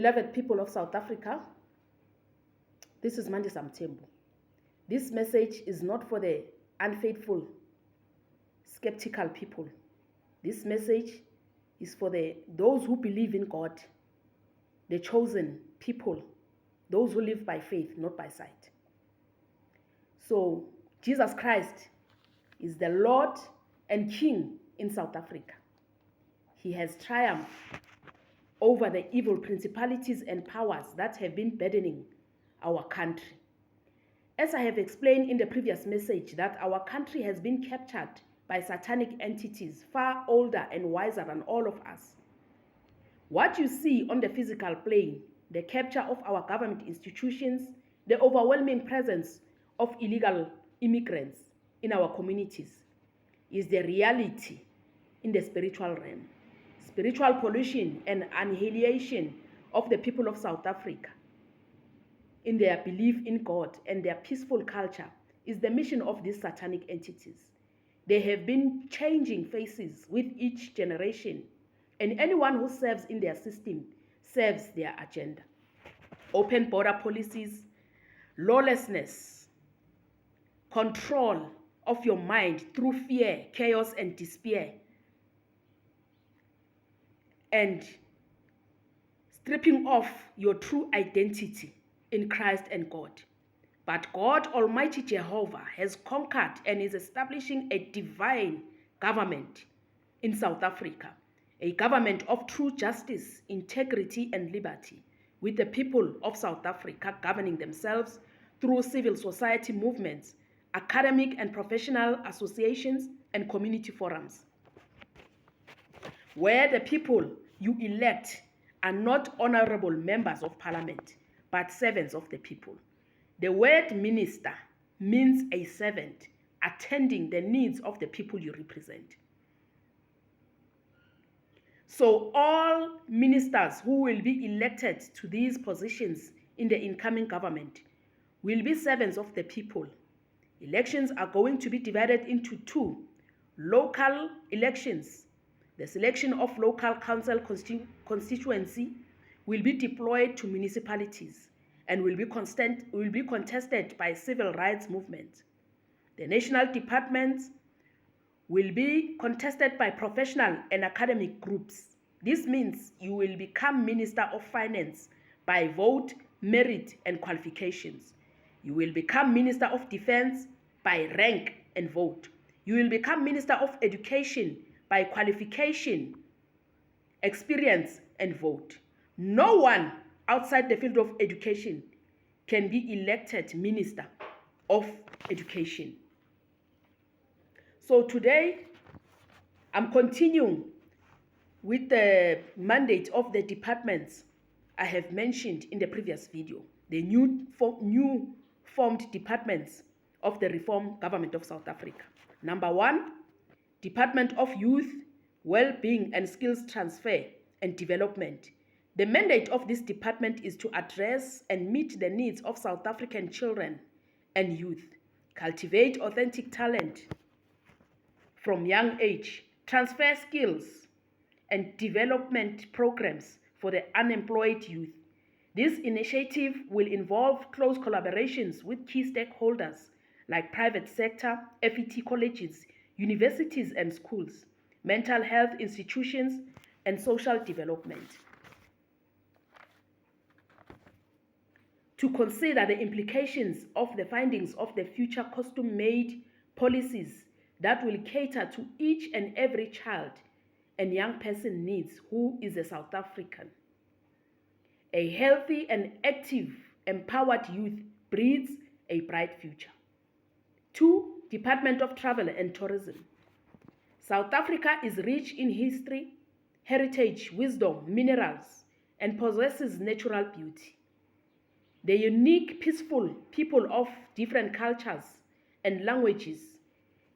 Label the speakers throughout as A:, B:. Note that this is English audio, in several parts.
A: Beloved people of South Africa, this is Mandisa Mthembu. This message is not for the unfaithful, skeptical people. This message is for those who believe in God, the chosen people, those who live by faith, not by sight. So Jesus Christ is the Lord and King in South Africa. He has triumphed over the evil principalities and powers that have been burdening our country. As I have explained in the previous message, that our country has been captured by satanic entities far older and wiser than all of us. What you see on the physical plane, the capture of our government institutions, the overwhelming presence of illegal immigrants in our communities, is the reality in the spiritual realm. Spiritual pollution and annihilation of the people of South Africa in their belief in God and their peaceful culture is the mission of these satanic entities. They have been changing faces with each generation, and anyone who serves in their system serves their agenda. Open border policies, lawlessness, control of your mind through fear, chaos, and despair, and stripping off your true identity in Christ and God. But God Almighty Jehovah has conquered and is establishing a divine government in South Africa, a government of true justice, integrity, and liberty, with the people of South Africa governing themselves through civil society movements, academic and professional associations, and community forums, where the people you elect are not honorable members of parliament, but servants of the people. The word minister means a servant attending the needs of the people you represent. So all ministers who will be elected to these positions in the incoming government will be servants of the people. Elections are going to be divided into two: local elections. The selection of local council constituency will be deployed to municipalities and will be contested by civil rights movements. The national departments will be contested by professional and academic groups. This means you will become Minister of Finance by vote, merit, and qualifications. You will become Minister of Defense by rank and vote. You will become Minister of Education by qualification, experience, and vote. No one outside the field of education can be elected Minister of Education. So today, I'm continuing with the mandate of the departments I have mentioned in the previous video, the new formed departments of the Reform Government of South Africa. Number 1, Department of Youth, Well-being and Skills Transfer and Development. The mandate of this department is to address and meet the needs of South African children and youth, cultivate authentic talent from young age, transfer skills, and development programs for the unemployed youth. This initiative will involve close collaborations with key stakeholders like private sector, FET colleges, universities and schools, mental health institutions, and social development, to consider the implications of the findings of the future custom-made policies that will cater to each and every child and young person needs who is a South African. A healthy and active, empowered youth breeds a bright future. 2, Department of Travel and Tourism. South Africa is rich in history, heritage, wisdom, minerals, and possesses natural beauty. The unique, peaceful people of different cultures and languages,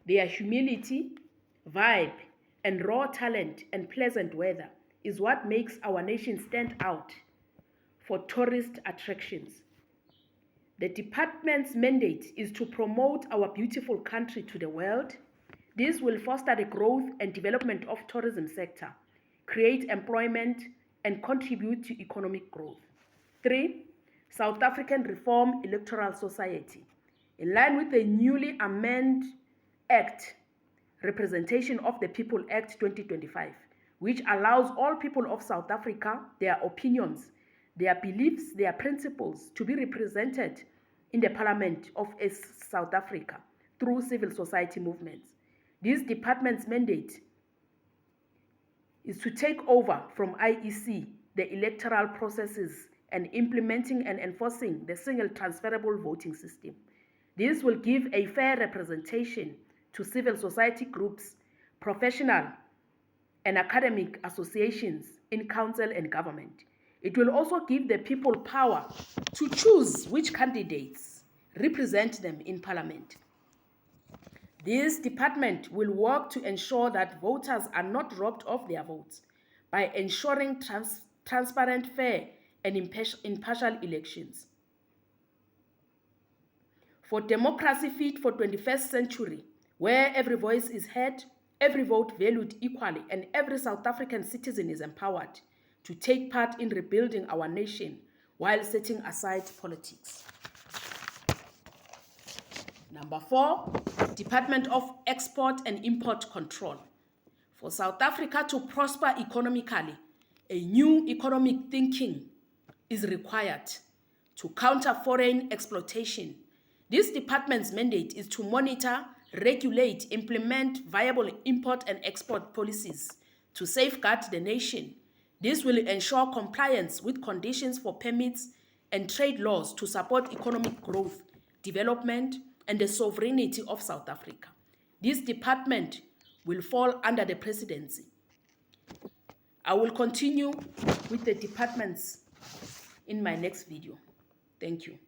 A: their humility, vibe, and raw talent and pleasant weather is what makes our nation stand out for tourist attractions. The department's mandate is to promote our beautiful country to the world. This will foster the growth and development of tourism sector, create employment, and contribute to economic growth. 3. South African Reform Electoral Society. In line with the newly amended Act, Representation of the People Act 2025, which allows all people of South Africa, their opinions, their beliefs, their principles to be represented in the Parliament of South Africa through civil society movements. This department's mandate is to take over from IEC the electoral processes and implementing and enforcing the single transferable voting system. This will give a fair representation to civil society groups, professional and academic associations in council and government. It will also give the people power to choose which candidates represent them in parliament. This department will work to ensure that voters are not robbed of their votes by ensuring transparent, fair, and impartial elections. For democracy fit for 21st century, where every voice is heard, every vote valued equally, and every South African citizen is empowered to take part in rebuilding our nation while setting aside politics. Number 4, Department of Export and Import Control. For South Africa to prosper economically, a new economic thinking is required to counter foreign exploitation. This department's mandate is to monitor, regulate, implement viable import and export policies to safeguard the nation. This will ensure compliance with conditions for permits and trade laws to support economic growth, development, and the sovereignty of South Africa. This department will fall under the presidency. I will continue with the departments in my next video. Thank you.